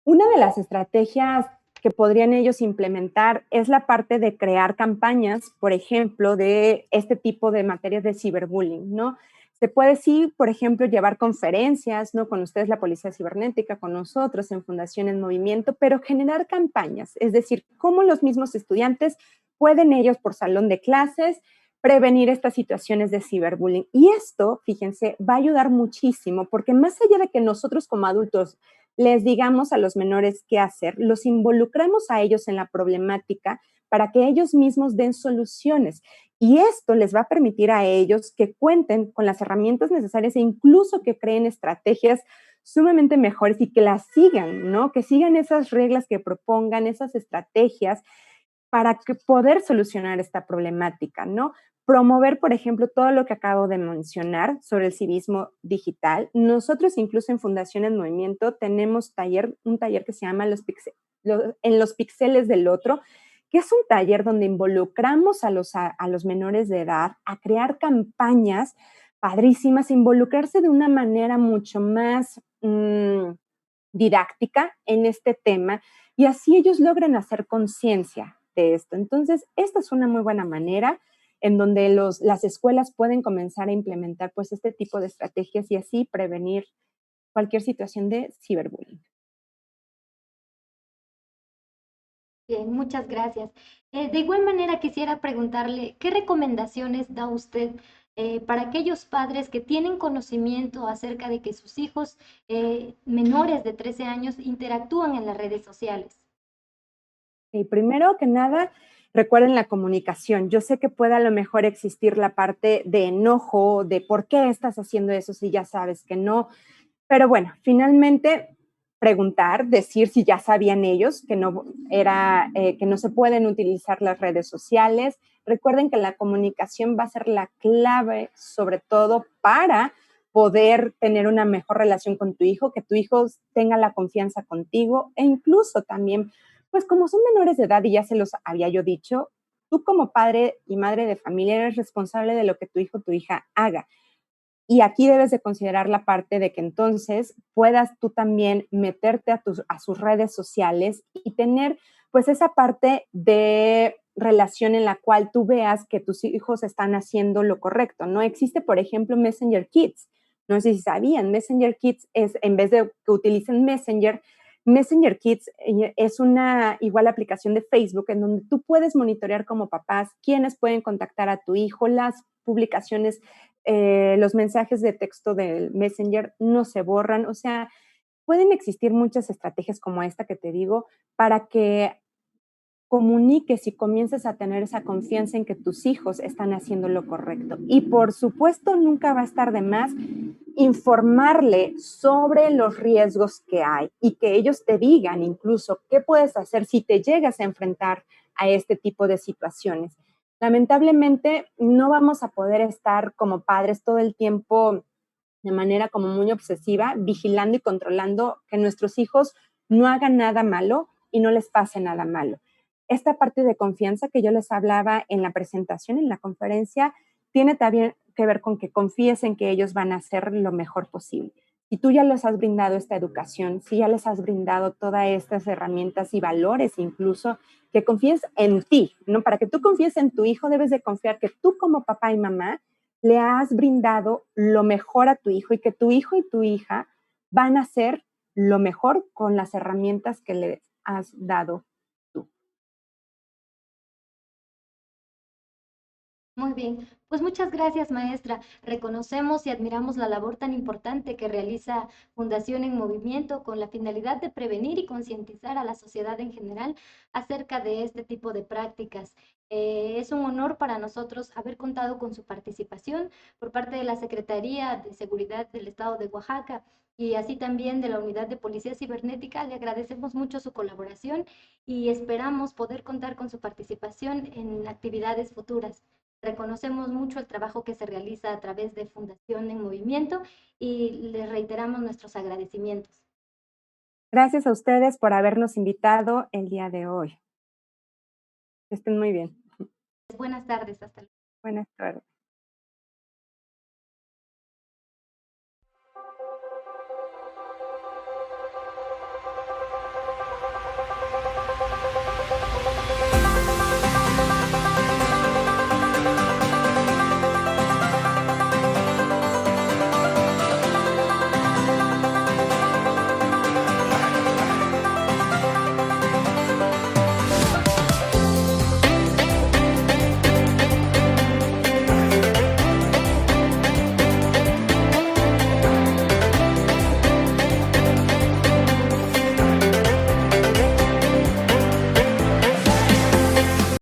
Una de las estrategias que podrían ellos implementar es la parte de crear campañas, por ejemplo, de este tipo de materias de ciberbullying, ¿no? Se puede, sí, por ejemplo, llevar conferencias, ¿no? Con ustedes, la Policía Cibernética, con nosotros, en Fundación en Movimiento, pero generar campañas, es decir, cómo los mismos estudiantes pueden ellos, por salón de clases, prevenir estas situaciones de ciberbullying. Y esto, fíjense, va a ayudar muchísimo, porque más allá de que nosotros como adultos les digamos a los menores qué hacer, los involucramos a ellos en la problemática para que ellos mismos den soluciones. Y esto les va a permitir a ellos que cuenten con las herramientas necesarias e incluso que creen estrategias sumamente mejores y que las sigan, ¿no? Que sigan esas reglas que propongan, esas estrategias para que poder solucionar esta problemática, ¿no? Promover, por ejemplo, todo lo que acabo de mencionar sobre el civismo digital. Nosotros incluso en Fundación en Movimiento tenemos un taller que se llama En los pixeles del otro, que es un taller donde involucramos a los menores de edad a crear campañas padrísimas, involucrarse de una manera mucho más didáctica en este tema y así ellos logran hacer conciencia de esto. Entonces, esta es una muy buena manera en donde las escuelas pueden comenzar a implementar pues este tipo de estrategias y así prevenir cualquier situación de ciberbullying. Bien, muchas gracias. De igual manera quisiera preguntarle, ¿qué recomendaciones da usted para aquellos padres que tienen conocimiento acerca de que sus hijos menores de 13 años interactúan en las redes sociales? Y primero que nada, recuerden la comunicación. Yo sé que puede a lo mejor existir la parte de enojo, de por qué estás haciendo eso si ya sabes que no. Pero bueno, finalmente preguntar, decir si ya sabían ellos que no se pueden utilizar las redes sociales. Recuerden que la comunicación va a ser la clave, sobre todo para poder tener una mejor relación con tu hijo, que tu hijo tenga la confianza contigo e incluso también, pues como son menores de edad y ya se los había yo dicho, tú como padre y madre de familia eres responsable de lo que tu hijo o tu hija haga. Y aquí debes de considerar la parte de que entonces puedas tú también meterte a sus redes sociales y tener pues esa parte de relación en la cual tú veas que tus hijos están haciendo lo correcto, ¿no? Existe, por ejemplo, Messenger Kids. No sé si sabían, Messenger Kids es, en vez de que utilicen Messenger, Messenger Kids es una igual aplicación de Facebook en donde tú puedes monitorear como papás quiénes pueden contactar a tu hijo, las publicaciones, los mensajes de texto del Messenger no se borran. O sea, pueden existir muchas estrategias como esta que te digo para que comuniques y comiences a tener esa confianza en que tus hijos están haciendo lo correcto. Y por supuesto, nunca va a estar de más informarle sobre los riesgos que hay y que ellos te digan incluso qué puedes hacer si te llegas a enfrentar a este tipo de situaciones. Lamentablemente, no vamos a poder estar como padres todo el tiempo de manera como muy obsesiva, vigilando y controlando que nuestros hijos no hagan nada malo y no les pase nada malo. Esta parte de confianza que yo les hablaba en la presentación, en la conferencia, tiene también que ver con que confíes en que ellos van a hacer lo mejor posible. Si tú ya les has brindado esta educación, si ya les has brindado todas estas herramientas y valores incluso, que confíes en ti, ¿no? Para que tú confíes en tu hijo, debes de confiar que tú como papá y mamá le has brindado lo mejor a tu hijo y que tu hijo y tu hija van a hacer lo mejor con las herramientas que les has dado tú. Muy bien, pues muchas gracias, maestra. Reconocemos y admiramos la labor tan importante que realiza Fundación en Movimiento con la finalidad de prevenir y concientizar a la sociedad en general acerca de este tipo de prácticas. Es un honor para nosotros haber contado con su participación por parte de la Secretaría de Seguridad del Estado de Oaxaca y así también de la Unidad de Policía Cibernética. Le agradecemos mucho su colaboración y esperamos poder contar con su participación en actividades futuras. Reconocemos mucho el trabajo que se realiza a través de Fundación en Movimiento y les reiteramos nuestros agradecimientos. Gracias a ustedes por habernos invitado el día de hoy. Que estén muy bien. Buenas tardes, hasta luego. Buenas tardes.